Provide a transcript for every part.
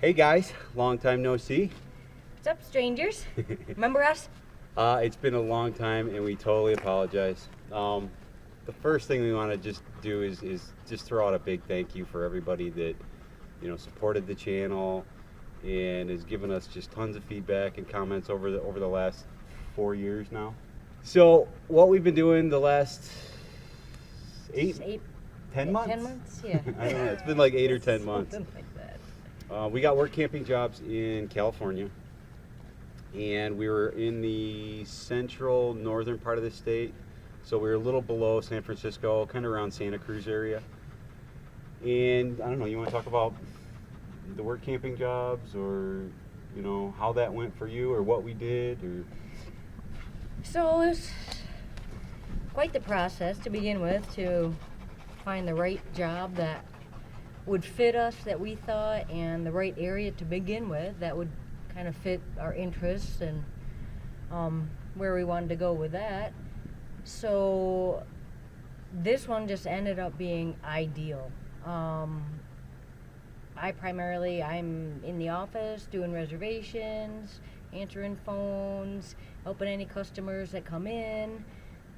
Hey guys, long time no see. What's up, strangers? Remember us? It's been a long time and we totally apologize. The first thing we want to just do is just throw out a big thank you for everybody that, supported the channel and has given us just tons of feedback and comments over the last 4 years now. So what we've been doing the last eight, 10 months? 10 months, yeah. I don't know, it's been like 8 or 10 months. Something like that. We got work camping jobs in California, and we were in the central northern part of the state, so we were a little below San Francisco, kind of around Santa Cruz area. And I don't know, you want to talk about the work camping jobs, or how that went for you, or what we did, or So it was quite the process to begin with to find the right job that would fit us, that we thought, and the right area to begin with that would kind of fit our interests and where we wanted to go with that. So this one just ended up being ideal. I'm in the office doing reservations, answering phones, helping any customers that come in,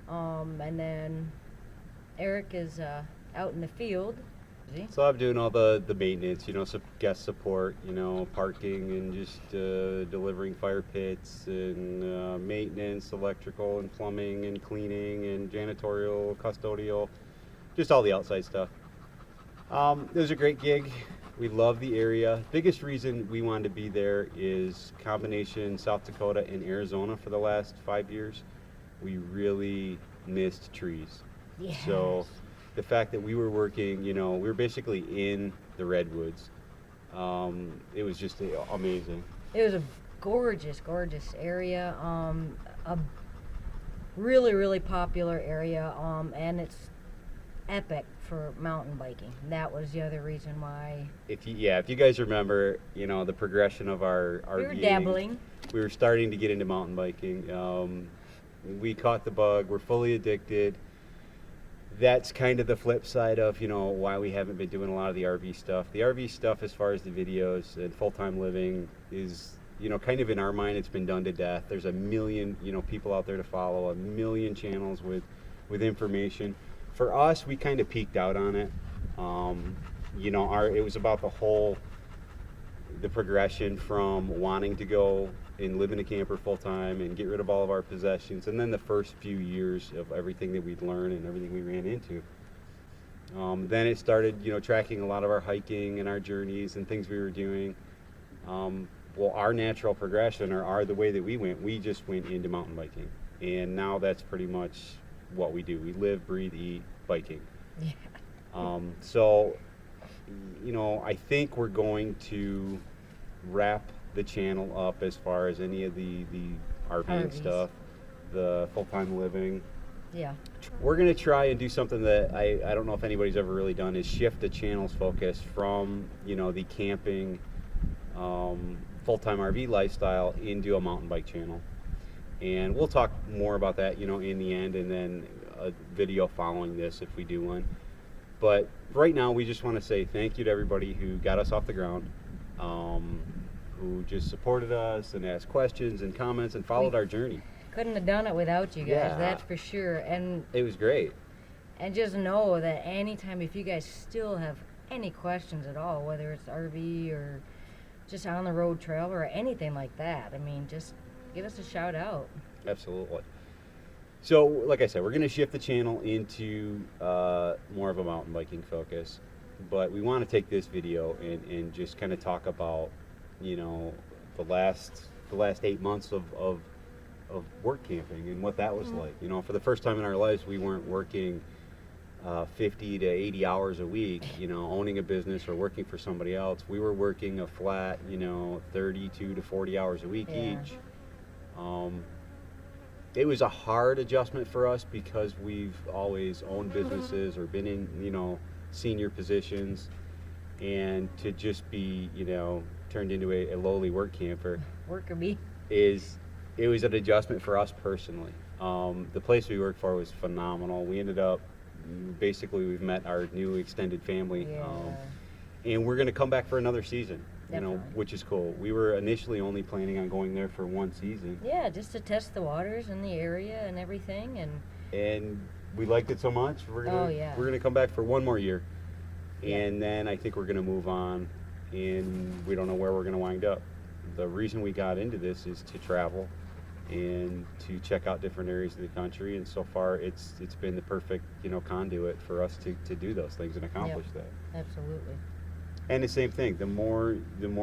and then Eric is out in the field. Is he? so I'm doing all the maintenance, guest support, parking and just delivering fire pits and maintenance, electrical and plumbing and cleaning and janitorial, custodial, just all the outside stuff. It was a great gig. We love the area. Biggest reason we wanted to be there is combination South Dakota and Arizona for the last 5 years. We really missed trees. Yes. So the fact that we were working, we were basically in the redwoods. It was just amazing. It was a gorgeous, gorgeous area. A really, really popular area, and it's epic for mountain biking. That was the other reason why. If you guys remember, the progression of our We were RVing, dabbling. we were starting to get into mountain biking. We caught the bug. We're fully addicted. That's kind of the flip side of why we haven't been doing a lot of the RV stuff. The RV stuff, as far as the videos and full-time living, is kind of in our mind it's been done to death. There's a million people out there to follow, a million channels with information. For us, we kind of peaked out on it. It was about the progression from wanting to go and live in a camper full time and get rid of all of our possessions, and then the first few years of everything that we'd learned and everything we ran into. Then it started, tracking a lot of our hiking and our journeys and things we were doing. Well, our natural progression, or the way that we just went into mountain biking, and now that's pretty much what we do. We live, breathe, eat biking. Yeah. So, I think we're going to wrap the channel up as far as any of the RVing RVs. stuff, the full-time living. Yeah. We're going to try and do something that I don't know if anybody's ever really done, is shift the channel's focus from, the camping, full-time RV lifestyle into a mountain bike channel. And we'll talk more about that, in the end, and then a video following this if we do one. But right now, we just want to say thank you to everybody who got us off the ground, who just supported us and asked questions and comments and followed our journey. Couldn't have done it without you guys, Yeah. that's for sure. And It was great. just know that anytime, if you guys still have any questions at all, whether it's RV or just on the road trail or anything like that, just give us a shout out. Absolutely. So, like I said, we're going to shift the channel into more of a mountain biking focus, but we want to take this video and just kind of talk about, the last 8 months of work camping and what that was like. For the first time in our lives, we weren't working 50 to 80 hours a week, owning a business or working for somebody else. We were working a flat, 32 to 40 hours a week Yeah. each. It was a hard adjustment for us because we've always owned businesses or been in, senior positions, and to just be, turned into a lowly work camper Worker bee. it was an adjustment for us personally. The place we worked for was phenomenal. We ended up, basically, we've met our new extended family. Yeah. and we're going to come back for another season. You know, Definitely. which is cool. We were initially only planning on going there for one season, Yeah, just to test the waters in the area and everything, and we liked it so much. Oh, yeah. We're gonna come back for one more year, Yeah. and then I think we're gonna move on, and we don't know where we're gonna wind up. The reason we got into this is to travel and to check out different areas of the country, and so far it's been the perfect, you know, conduit for us to do those things and accomplish that. absolutely. And the same thing, the more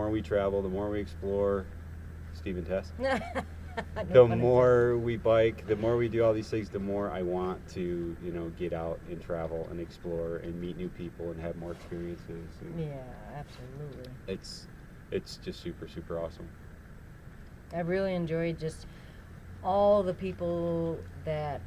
we travel, the more we explore, Stephen Tess, No the pun more we bike, the more we do all these things, the more I want to, you know, get out and travel and explore and meet new people and have more experiences. And intended. Yeah, absolutely. it's just super, super awesome. I really enjoyed just all the people that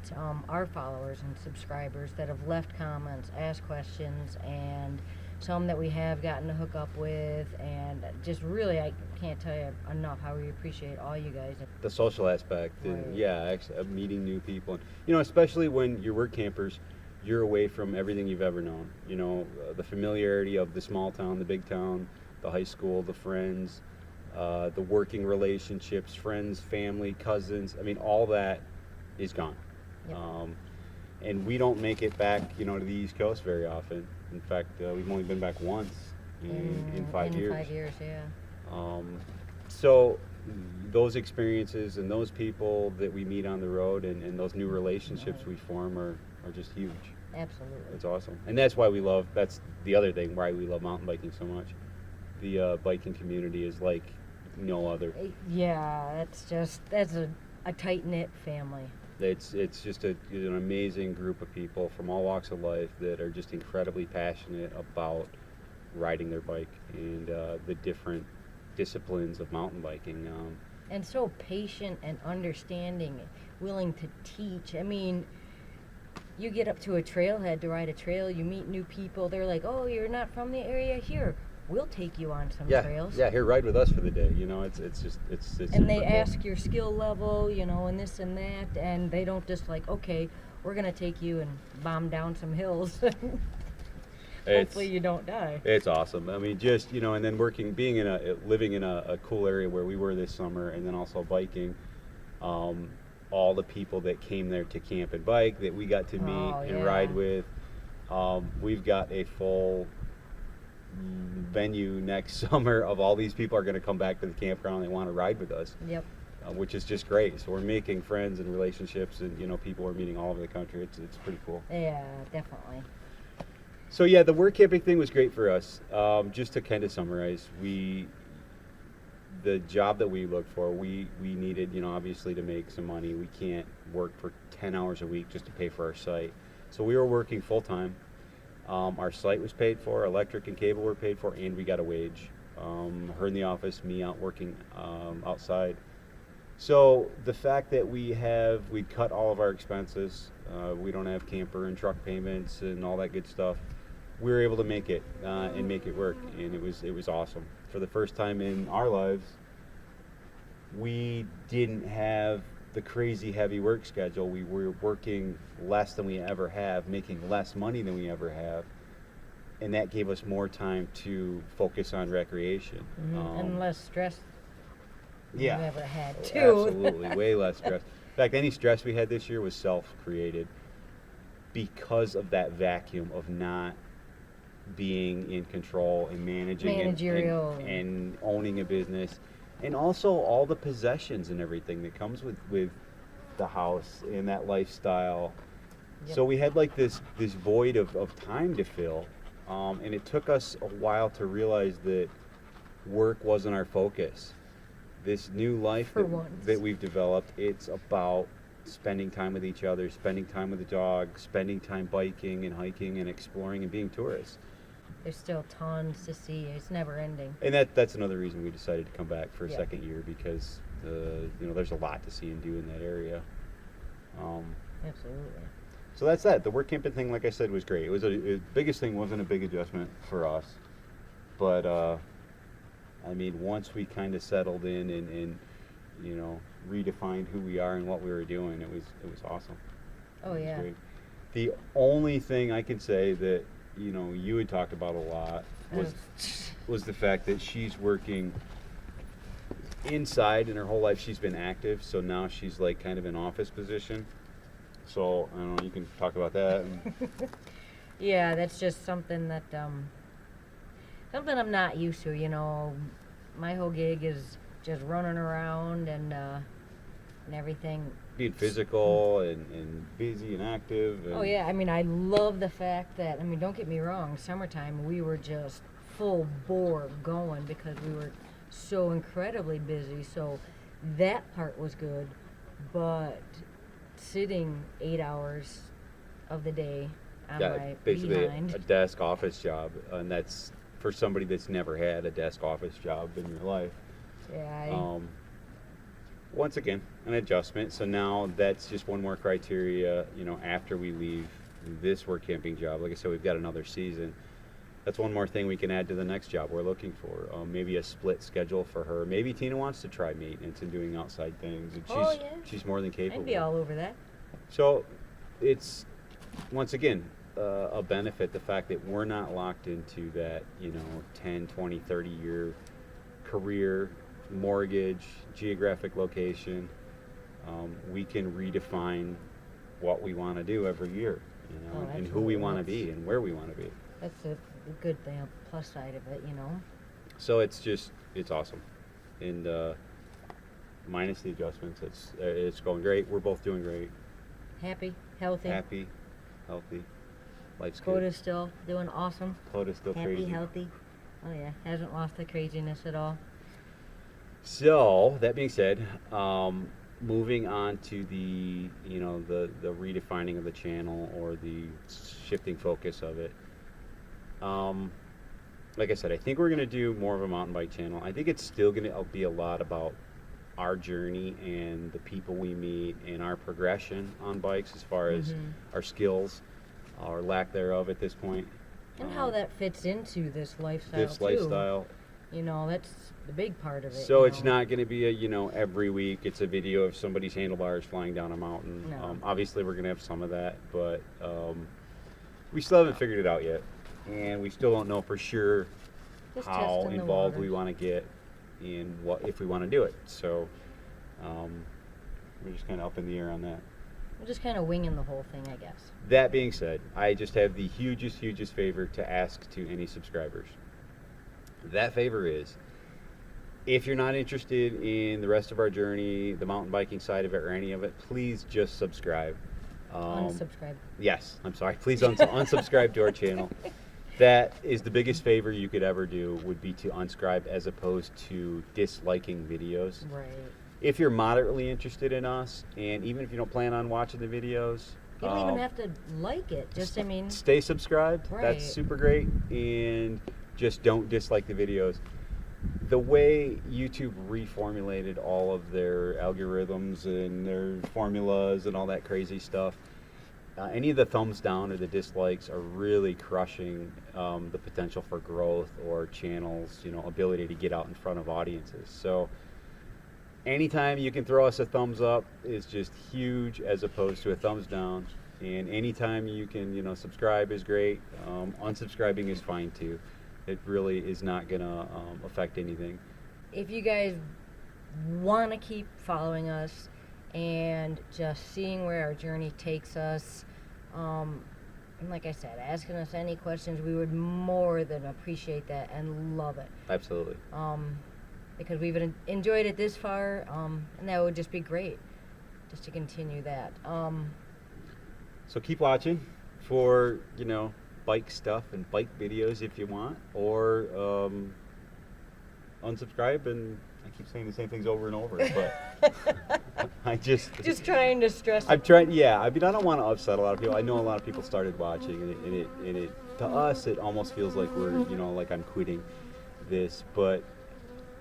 are followers and subscribers that have left comments, asked questions, and some that we have gotten to hook up with, and just really, I can't tell you enough how we appreciate all you guys. The social aspect, and Right. yeah, actually, meeting new people, and you know, especially when you're work campers, you're away from everything you've ever known. You know, the familiarity of the small town, the big town, the high school, the friends, the working relationships, friends, family, cousins. I mean, all that is gone. Yep. And we don't make it back, you know, to the East Coast very often. In fact, we've only been back once in 5 years. 5 years, yeah. So those experiences and those people that we meet on the road and those new relationships we form are just huge. Absolutely. It's awesome. And that's the other thing why we love mountain biking so much. The biking community is like no other. Yeah, that's a tight-knit family. It's just an amazing group of people from all walks of life that are just incredibly passionate about riding their bike and the different disciplines of mountain biking. And so patient and understanding, willing to teach. I mean, you get up to a trailhead to ride a trail, you meet new people, they're like, oh, you're not from the area here. We'll take you on some trails. Yeah, here, ride with us for the day. You know, it's And super they cool. ask your skill level, you know, and this and that, and they don't just like, okay, we're going to take you and bomb down some hills. Hopefully you don't die. It's awesome. I mean, just, you know, and then living in a cool area where we were this summer, and then also biking, all the people that came there to camp and bike that we got to meet and ride with. We've got a full venue next summer of all these people are going to come back to the campground. They want to ride with us. Yep. Which is just great. So we're making friends and relationships, and you know, people we're meeting all over the country. It's pretty cool. Yeah, definitely. So yeah, the work camping thing was great for us. Just to kind of summarize, the job that we look for, we needed, you know, obviously to make some money. We can't work for 10 hours a week just to pay for our site. So we were working full time. Our site was paid for, electric and cable were paid for, and we got a wage. Her in the office, me out working outside. So the fact that we cut all of our expenses, we don't have camper and truck payments and all that good stuff. We were able to make it and make it work, and it was awesome. For the first time in our lives, we didn't have the crazy heavy work schedule. We were working less than we ever have, making less money than we ever have, and that gave us more time to focus on recreation. And less stress than Yeah, you ever had, too. absolutely, way less stress. In fact, any stress we had this year was self-created because of that vacuum of not being in control and managing Managerial. and owning a business, and also all the possessions and everything that comes with the house and that lifestyle. Yep. So we had like this void of time to fill, and it took us a while to realize that work wasn't our focus. This new life For once. that we've developed, it's about spending time with each other, spending time with the dog, spending time biking and hiking and exploring and being tourists. There's still tons to see. It's never ending. And that's another reason we decided to come back for a Yeah. second year, because you know, there's a lot to see and do in that area. Absolutely. So that's that. The work camping thing, like I said, was great. It was the biggest thing wasn't a big adjustment for us, but I mean, once we kind of settled in and you know, redefined who we are and what we were doing, it was awesome. Oh, It was yeah. great. The only thing I can say that you know, you had talked about a lot was the fact that she's working inside, and her whole life she's been active, so now she's like kind of in office position. So I don't know, you can talk about that. Yeah, that's just something that something I'm not used to. You know, my whole gig is just running around and everything. Being physical and busy and active. And Oh yeah, I mean, I love the fact that, I mean, don't get me wrong, summertime we were just full bore going because we were so incredibly busy. So that part was good, but sitting 8 hours of the day on my basically behind. a desk office job, and that's for somebody that's never had a desk office job in your life. Yeah. Once again, an adjustment. So now that's just one more criteria, you know, after we leave this work camping job. Like I said, we've got another season. That's one more thing we can add to the next job we're looking for. Maybe a split schedule for her. Maybe Tina wants to try maintenance and doing outside things. And she's more than capable. I'd be all over that. So it's, once again, a benefit, the fact that we're not locked into that, you know, 10, 20, 30-year career, mortgage, geographic location. We can redefine what we want to do every year, you know, and who we want to be and where we want to be. That's a good thing, a plus side of it, you know. So it's awesome, and minus the adjustments, it's going great. We're both doing great. Happy, healthy. Healthy. Life's Coda's good. still doing awesome. Coda's still happy, crazy. healthy. Oh yeah, hasn't lost the craziness at all. So that being said, moving on to the, you know, the redefining of the channel or the shifting focus of it. Like I said, I think we're going to do more of a mountain bike channel. I think it's still going to be a lot about our journey and the people we meet and our progression on bikes as far as our skills or lack thereof at this point. And how that fits into this lifestyle This lifestyle. You know, that's the big part of it. So it's not going to be a, you know, every week it's a video of somebody's handlebars flying down a mountain. No. Obviously we're going to have some of that, but we still haven't figured it out yet. And we still don't know for sure Just how testing the involved we waters. want to get and what if we want to do it. So we're just kind of up in the air on that. We're just kind of winging the whole thing, I guess. That being said, I just have the hugest favor to ask to any subscribers. That favor is, if you're not interested in the rest of our journey, the mountain biking side of it or any of it, please just subscribe. Unsubscribe. Yes, I'm sorry. Please unsubscribe to our channel. That is the biggest favor you could ever do, would be to unsubscribe as opposed to disliking videos. Right. If you're moderately interested in us, and even if you don't plan on watching the videos, You don't even have to like it. Just, I mean, stay subscribed. Right. That's super great. And just don't dislike the videos. The way YouTube reformulated all of their algorithms and their formulas and all that crazy stuff, any of the thumbs down or the dislikes are really crushing the potential for growth or channels, you know, ability to get out in front of audiences. So anytime you can throw us a thumbs up is just huge as opposed to a thumbs down. And anytime you can, you know, subscribe is great. Unsubscribing is fine too. It really is not going to affect anything. if you guys want to keep following us and just seeing where our journey takes us, and like I said, asking us any questions, we would more than appreciate that and love it. Absolutely. Because we've enjoyed it this far, and that would just be great, just to continue that. So keep watching for, you know, bike stuff and bike videos if you want, or unsubscribe. And I keep saying the same things over and over, but I just trying to stress. I'm trying. Yeah, I mean, I don't want to upset a lot of people. I know a lot of people started watching, and it to us it almost feels like we're, you know, like I'm quitting this, but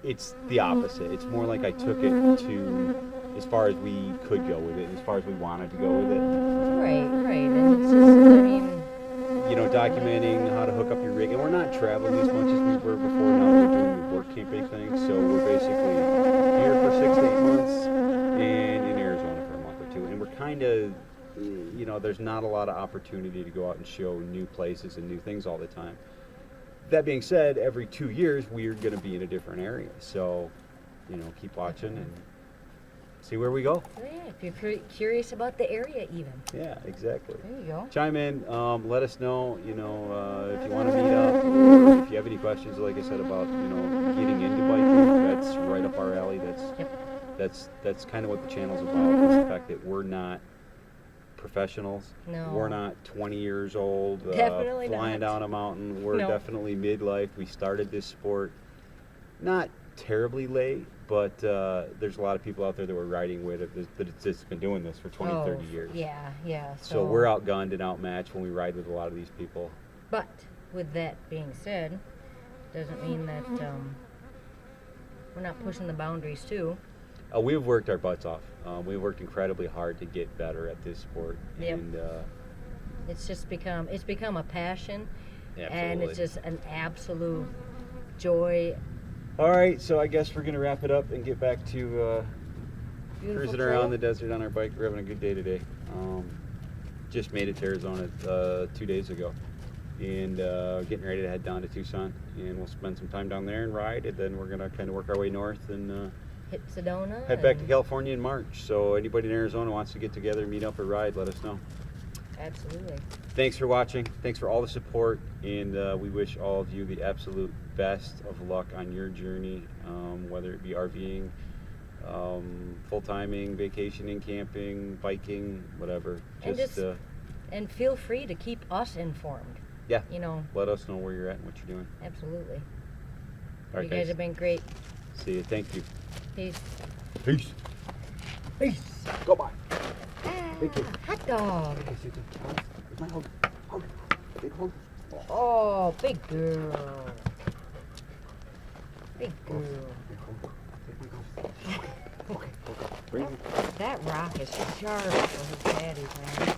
it's the opposite. It's more like I took it to as far as we could go with it, as far as we wanted to go with it. Right, and it's just, I mean, You know, documenting how to hook up your rig, and we're not traveling as much as we were before. Now we're doing the work camping thing, so we're basically here for 6 to 8 months and in Arizona for a month or two, and we're kind of there's not a lot of opportunity to go out and show new places and new things all the time. That being said, every 2 years we're going to be in a different area. So, keep watching and see where we go. So yeah, if you're curious about the area even. Yeah, exactly. There you go. Chime in, let us know, if you want to meet up, or if you have any questions, like I said, about, getting into biking, that's right up our alley. That's kind of what the channel's about, is the fact that we're not professionals. No. We're not 20 years old, Definitely flying not. down a mountain. We're No. definitely midlife. We started this sport not terribly late, but there's a lot of people out there that we're riding with that it's just been doing this for 20, 30 years. Yeah. So we're outgunned and outmatched when we ride with a lot of these people. But with that being said, doesn't mean that we're not pushing the boundaries too. We've worked our butts off. We've worked incredibly hard to get better at this sport. Yep. And It's become a passion, and absolutely. it's just an absolute joy. All right, so I guess we're going to wrap it up and get back to Beautiful cruising trail. around the desert on our bike. We're having a good day today. Just made it to Arizona 2 days ago, and getting ready to head down to Tucson, and we'll spend some time down there and ride, and then we're going to kind of work our way north and Hit Sedona. head back to and- California in March. So anybody in Arizona wants to get together, meet up, or ride, let us know. Absolutely. Thanks for watching. Thanks for all the support, and we wish all of you the absolute best of luck on your journey, whether it be RVing, full-timing, vacationing, camping, biking, whatever. And feel free to keep us informed. Yeah. Let us know where you're at and what you're doing. Absolutely. All right, You guys have been great. See you. Thank you. Peace. Peace. Peace. Go bye. Thank you. Hot dog. Where's my hug? Hug. Big hug. Oh, big girl. Big girl. Okay. Bring it. That rock is sharp for his daddy's, man.